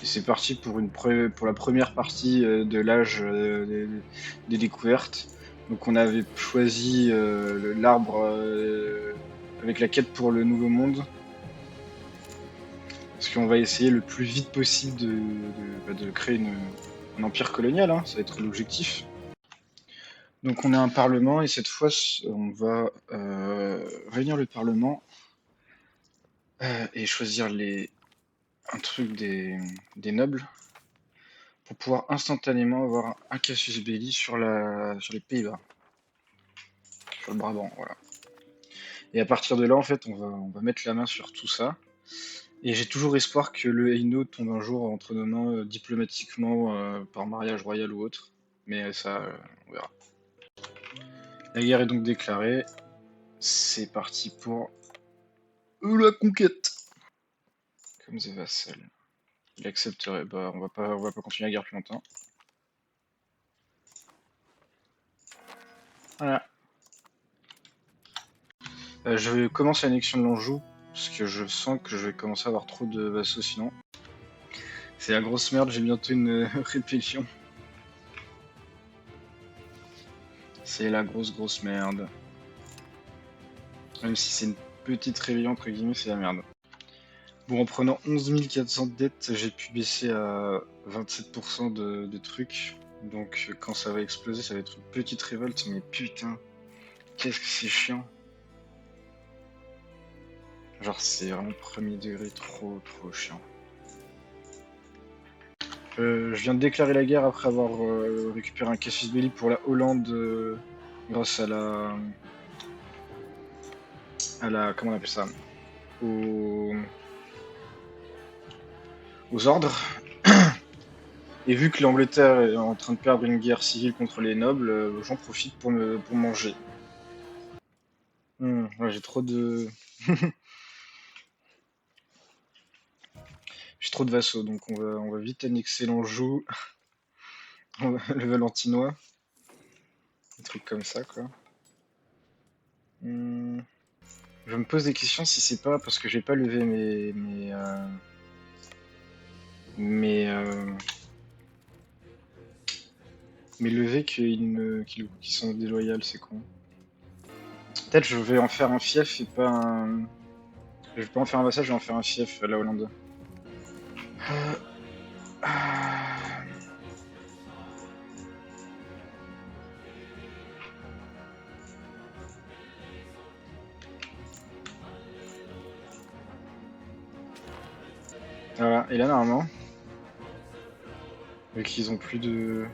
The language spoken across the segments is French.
Et c'est parti pour, pour la première partie de l'âge des découvertes. Donc on avait choisi l'arbre avec la quête pour le nouveau monde. Parce qu'on va essayer le plus vite possible de créer un empire colonial, hein, ça va être l'objectif. Donc on a un parlement et cette fois on va réunir le parlement et choisir un truc des nobles pour pouvoir instantanément avoir un casus belli sur les Pays-Bas, sur le Brabant, voilà. Et à partir de là, en fait, on va mettre la main sur tout ça. Et j'ai toujours espoir que le Hainaut tombe un jour entre nos mains diplomatiquement, par mariage royal ou autre. Mais ça, on verra. La guerre est donc déclarée. C'est parti pour la conquête. Comme The Vassal. Il accepterait. Bah, on va pas continuer la guerre plus longtemps. Voilà. Je vais commencer l'annexion de l'Anjou, parce que je sens que je vais commencer à avoir trop de vassaux sinon. C'est la grosse merde, j'ai bientôt une rébellion. C'est la grosse merde. Même si c'est une petite rébellion entre guillemets, c'est la merde. Bon, en prenant 11 400 de dettes, j'ai pu baisser à 27% de trucs. Donc quand ça va exploser, ça va être une petite révolte, mais putain, qu'est-ce que c'est chiant. Genre c'est vraiment premier degré, trop chiant. Je viens de déclarer la guerre après avoir récupéré un casus belli pour la Hollande grâce à la comment on appelle ça, aux, aux ordres. Et vu que l'Angleterre est en train de perdre une guerre civile contre les nobles, j'en profite pour manger. Ouais, j'ai trop de j'ai trop de vassaux, donc on va vite annexer l'Anjou, le Valentinois, des trucs comme ça quoi. Hmm. Je me pose des questions si c'est pas parce que j'ai pas levé mes levées qu'ils sont déloyales, c'est con. Peut-être je vais en faire un fief et pas un. Je vais pas en faire un vassal, je vais en faire un fief la Hollande. Euh, ah. Voilà, et là normalement, vu qu'ils ont plus de.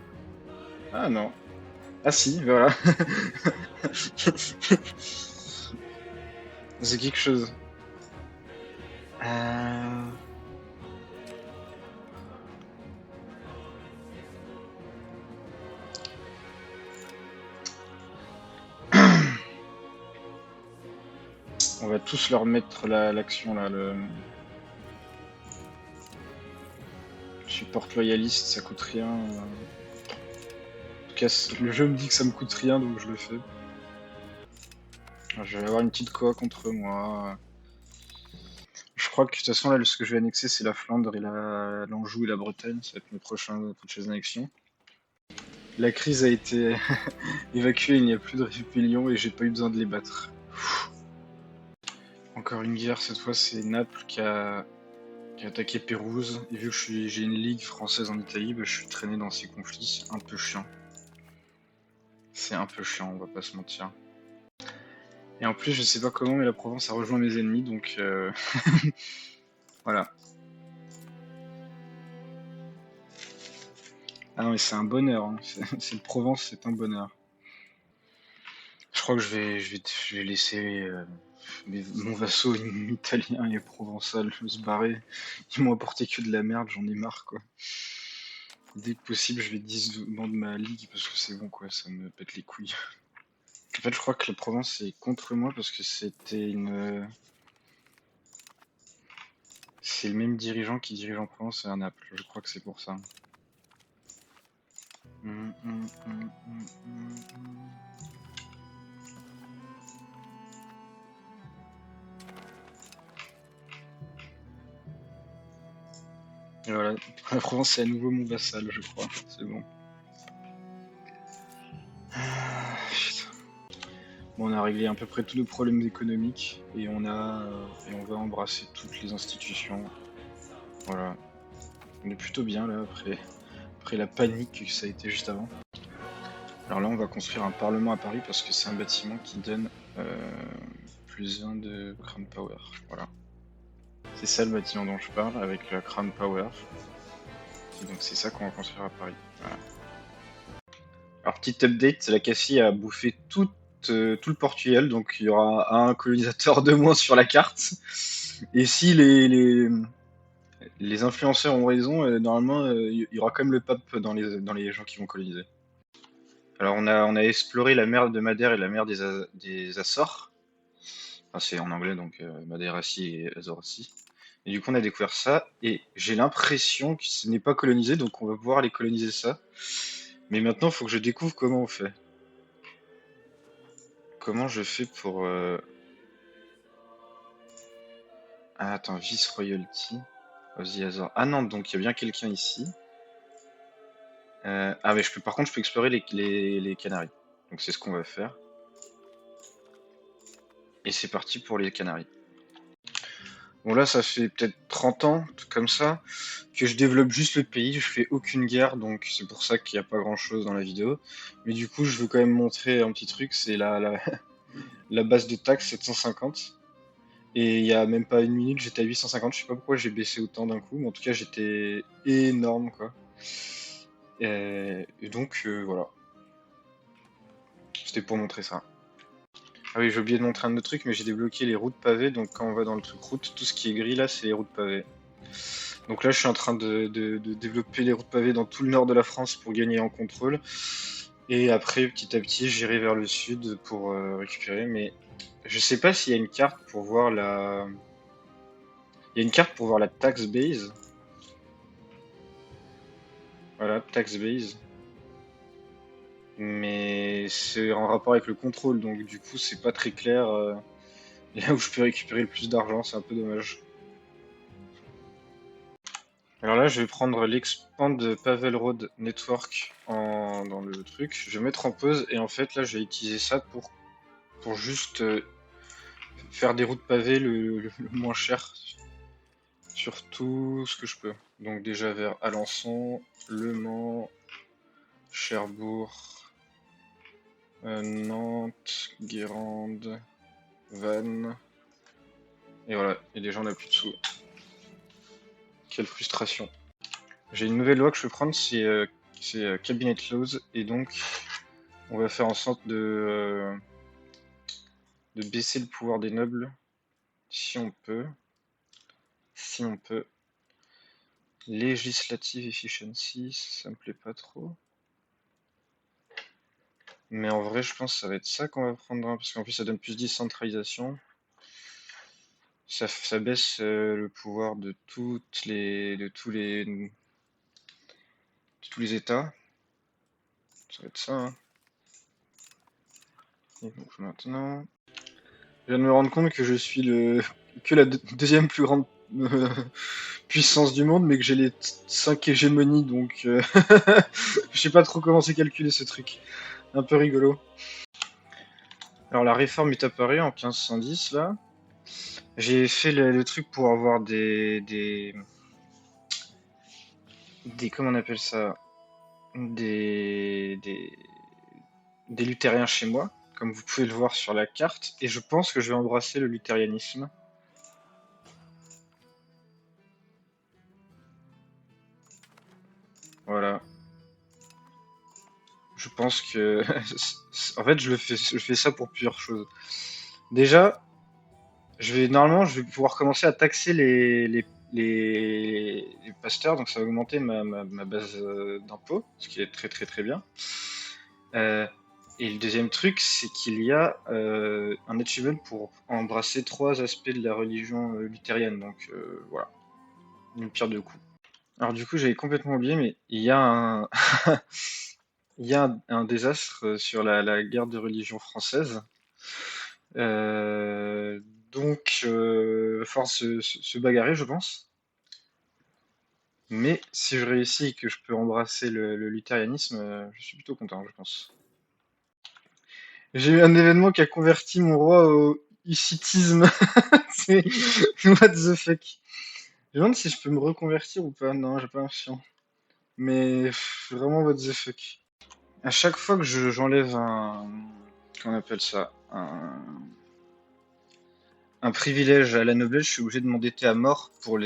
Ah non. Ah si, voilà. C'est quelque chose. Euh, On va tous leur mettre l'action là, le support loyaliste, ça coûte rien. En tout cas, le jeu me dit que ça me coûte rien, donc je le fais. Je vais avoir une petite coa contre moi. Je crois que de toute façon, là, ce que je vais annexer, c'est la Flandre et l'Anjou et la Bretagne. Ça va être mes prochaines annexions. La crise a été évacuée, il n'y a plus de rébellion et j'ai pas eu besoin de les battre. Encore une guerre, cette fois, c'est Naples qui a attaqué Pérouse. Et vu que j'ai une ligue française en Italie, bah, je suis traîné dans ces conflits. C'est un peu chiant. C'est un peu chiant, on va pas se mentir. Et en plus, je sais pas comment, mais la Provence a rejoint mes ennemis, donc voilà. Ah non, mais c'est un bonheur, hein. C'est le Provence, c'est un bonheur. Je crois que je vais laisser mon vassau italien et provençal se barrer. Ils m'ont apporté que de la merde, j'en ai marre quoi. Dès que possible, je vais disband ma ligue parce que c'est bon quoi, ça me pète les couilles. En fait, je crois que la Provence est contre moi parce que c'est le même dirigeant qui dirige en Provence et à Naples. Je crois que c'est pour ça. Hum, hum, hum, hum, hum. Et voilà, la Provence c'est à nouveau mon vassal, je crois. C'est bon. Ah, putain. Bon, on a réglé à peu près tous les problèmes économiques et et on va embrasser toutes les institutions. Voilà. On est plutôt bien là après la panique que ça a été juste avant. Alors là, on va construire un parlement à Paris parce que c'est un bâtiment qui donne +1 de Crown Power. Voilà. C'est ça le bâtiment dont je parle avec la Crown Power. Et donc c'est ça qu'on va construire à Paris. Voilà. Alors petite update, la Cassie a bouffé tout le Portugal, donc il y aura un colonisateur de moins sur la carte. Et si les influenceurs ont raison, normalement il y aura quand même le pape dans les gens qui vont coloniser. Alors on a exploré la mer de Madère et la mer des Açores. Enfin, c'est en anglais, donc Madeira-Sea et Azores-Sea. Et du coup on a découvert ça, et j'ai l'impression que ce n'est pas colonisé, donc on va pouvoir aller coloniser ça. Mais maintenant il faut que je découvre comment on fait. Comment je fais pour... Ah, attends, Vice Royalty of the Azores. Ah non, donc il y a bien quelqu'un ici. Ah mais par contre je peux explorer les Canaries. Donc c'est ce qu'on va faire. Et c'est parti pour les Canaries. Bon là ça fait peut-être 30 ans, tout comme ça, que je développe juste le pays, je fais aucune guerre, donc c'est pour ça qu'il n'y a pas grand chose dans la vidéo. Mais du coup je veux quand même montrer un petit truc, c'est la base de taxe 750. Et il y a même pas une minute j'étais à 850, je sais pas pourquoi j'ai baissé autant d'un coup, mais en tout cas j'étais énorme quoi. Et donc voilà, c'était pour montrer ça. Ah oui, j'ai oublié de montrer un autre truc, mais j'ai débloqué les routes pavées, donc quand on va dans le truc route, tout ce qui est gris là, c'est les routes pavées. Donc là, je suis en train de développer les routes pavées dans tout le nord de la France pour gagner en contrôle. Et après, petit à petit, j'irai vers le sud pour récupérer, mais je sais pas s'il y a une carte pour voir la... Il y a une carte pour voir la tax base. Voilà, tax base. Mais c'est en rapport avec le contrôle, donc du coup, c'est pas très clair. Là où je peux récupérer le plus d'argent, c'est un peu dommage. Alors là, je vais prendre l'expand Pavel Road Network dans le truc. Je vais mettre en pause et en fait, là, je vais utiliser ça pour juste faire des routes pavées le moins cher sur tout ce que je peux. Donc déjà vers Alençon, Le Mans, Cherbourg, Nantes, Guérande, Vannes. Et voilà, et déjà on n'a plus de sous. Quelle frustration. J'ai une nouvelle loi que je vais prendre, c'est Cabinet Laws, et donc on va faire en sorte de baisser le pouvoir des nobles, si on peut. Si on peut. Legislative Efficiency, ça me plaît pas trop. Mais en vrai, je pense que ça va être ça qu'on va prendre, hein, parce qu'en plus ça donne plus de décentralisation. Ça baisse le pouvoir de tous les États. Ça va être ça, hein. Et donc maintenant, je viens de me rendre compte que je suis que la deuxième plus grande puissance du monde, mais que j'ai les 5 hégémonies, donc je sais pas trop comment c'est calculé ce truc. Un peu rigolo. Alors la réforme est apparue en 1510 là. J'ai fait le truc pour avoir comment on appelle ça, des, des, des luthériens chez moi, comme vous pouvez le voir sur la carte, et je pense que je vais embrasser le luthérianisme. Voilà. Je pense que, en fait, je fais ça pour plusieurs choses. Déjà, normalement, je vais pouvoir commencer à taxer les pasteurs, donc ça va augmenter ma base d'impôt, ce qui est très très très bien. Euh, et le deuxième truc, c'est qu'il y a un achievement pour embrasser 3 aspects de la religion luthérienne, donc voilà, une pierre deux coups. Alors du coup, j'avais complètement oublié, mais il y a il y a un désastre sur la guerre de religion française. Euh, donc, va falloir se bagarrer, je pense. Mais si je réussis et que je peux embrasser le luthérianisme, je suis plutôt content, je pense. J'ai eu un événement qui a converti mon roi au hussitisme. C'est what the fuck. Je me demande si je peux me reconvertir ou pas. Non, j'ai pas l'impression. Mais vraiment what the fuck. À chaque fois que j'enlève un... Qu'on appelle ça? Un privilège à la noblesse, je suis obligé de m'endetter à mort pour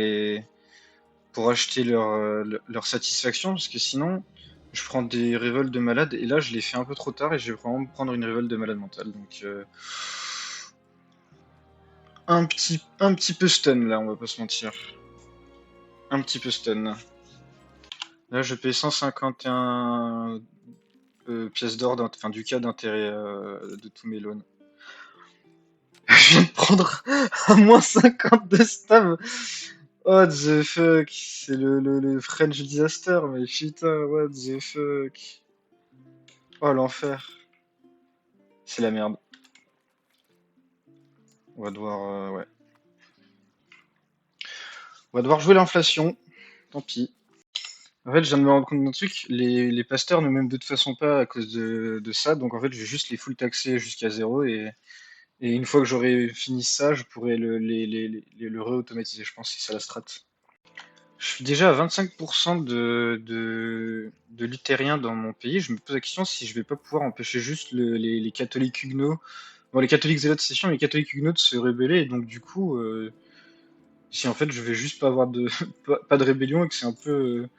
acheter leur satisfaction, parce que sinon, je prends des révoltes de malade, et là, je l'ai fait un peu trop tard, et je vais vraiment me prendre une révolte de malade mentale. Donc, un petit peu stun, là, on va pas se mentir. Un petit peu stun. Là, je paye 151 pièces d'or, enfin, du cas d'intérêt de tous mes loans. Je viens de prendre à moins 50 de stab. What the fuck? C'est le French disaster, mais putain, what the fuck? Oh l'enfer. C'est la merde. On va devoir, ouais. On va devoir jouer l'inflation. Tant pis. En fait, je viens de me rendre compte d'un truc. Les pasteurs ne m'aiment de toute façon pas à cause de ça. Donc en fait, je vais juste les full taxer jusqu'à zéro. Et une fois que j'aurai fini ça, je pourrai le re-automatiser. Je pense que c'est ça la strat. Je suis déjà à 25% de luthériens dans mon pays. Je me pose la question si je vais pas pouvoir empêcher juste les catholiques huguenots. Bon, les catholiques zélotes, c'est chiant, mais les catholiques huguenots de se rebeller. Et donc, du coup, si en fait je vais juste pas avoir de, pas de rébellion et que c'est un peu.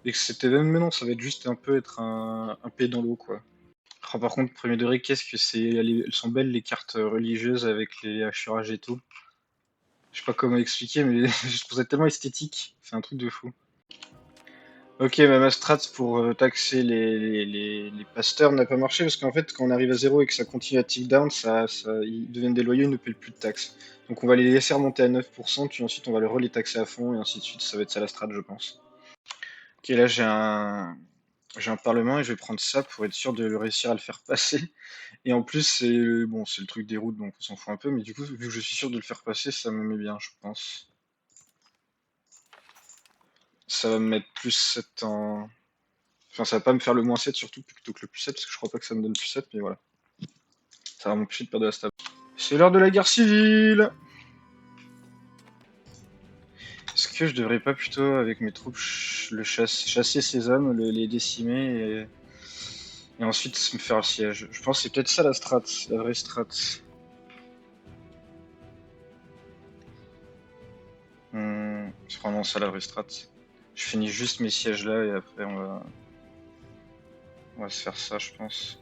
Et que c'était même. Mais non, ça va être juste un peu être un pied dans l'eau, quoi. Oh, par contre, premier degré, qu'est-ce que c'est. Elles sont belles les cartes religieuses avec les hachurages et tout. Je sais pas comment expliquer, mais je trouve ça tellement esthétique. C'est un truc de fou. Ok, ma strat pour taxer les pasteurs n'a pas marché parce qu'en fait, quand on arrive à zéro et que ça continue à tick down, ils deviennent déloyaux, ils ne paient plus de taxes. Donc on va les laisser remonter à 9%, puis ensuite on va les relais taxer à fond et ainsi de suite. Ça va être ça la strat, je pense. Ok, là j'ai un parlement et je vais prendre ça pour être sûr de le réussir à le faire passer. Et en plus, c'est bon, c'est le truc des routes, donc on s'en fout un peu, mais du coup, vu que je suis sûr de le faire passer, ça me met bien, je pense. Ça va me mettre plus 7 en. Enfin, ça va pas me faire le moins 7 surtout plutôt que le plus 7 parce que je crois pas que ça me donne plus 7 mais voilà. Ça va m'empêcher de perdre de la stab. C'est l'heure de la guerre civile. Est-ce que je devrais pas plutôt, avec mes troupes, chasser ces hommes, les décimer et ensuite me faire le siège? Je pense que c'est peut-être ça la strat, la vraie strat. C'est vraiment ça la vraie strat. Je finis juste mes sièges là et après on va se faire ça, je pense.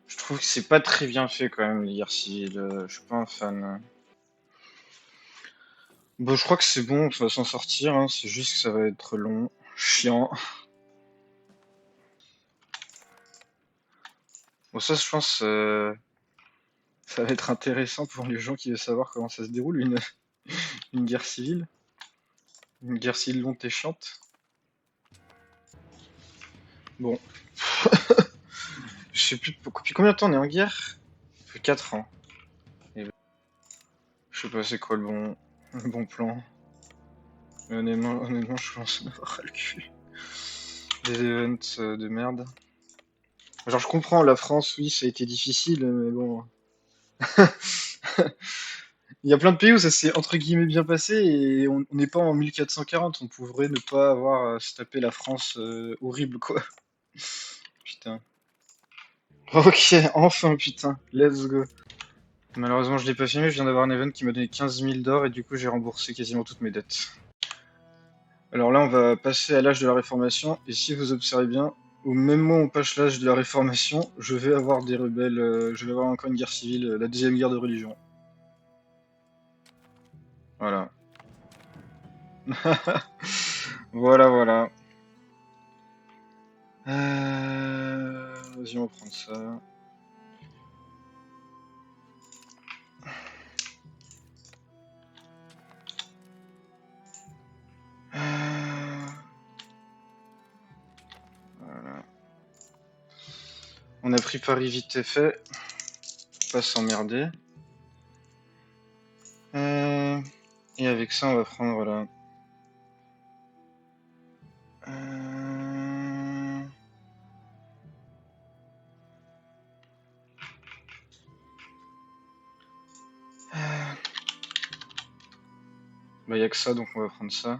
Je trouve que c'est pas très bien fait quand même les guerres civiles. Je suis pas un fan. Bon, je crois que c'est bon, on va s'en sortir, hein. C'est juste que ça va être long, chiant. Bon, ça, je pense, ça va être intéressant pour les gens qui veulent savoir comment ça se déroule, une guerre civile. Une guerre civile longue et chiante. Bon, je sais plus depuis combien de temps on est en guerre? Ça fait 4 ans. Et je sais pas c'est quoi le bon plan. Mais honnêtement, je pense en avoir ras le cul. Des events de merde. Genre, je comprends, la France, oui, ça a été difficile, mais bon. Il y a plein de pays où ça s'est entre guillemets bien passé et on n'est pas en 1440. On pourrait ne pas avoir à se taper la France horrible, quoi. Putain. Ok, enfin, putain. Let's go. Malheureusement, je l'ai pas filmé. Je viens d'avoir un event qui m'a donné 15 000 d'or et du coup, j'ai remboursé quasiment toutes mes dettes. Alors là, on va passer à l'âge de la Réformation. Et si vous observez bien, au même moment où on passe l'âge de la Réformation, je vais avoir des rebelles. Je vais avoir encore une guerre civile, la deuxième guerre de religion. Voilà. Voilà, voilà. Vas-y, on va prendre ça. Euh, Voilà. On a pris Paris vite fait. Faut pas s'emmerder. Et avec ça, on va prendre, voilà. Bah, y a que ça, donc on va prendre ça.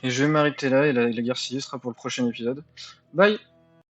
Et je vais m'arrêter là, et la guerre civile sera pour le prochain épisode. Bye!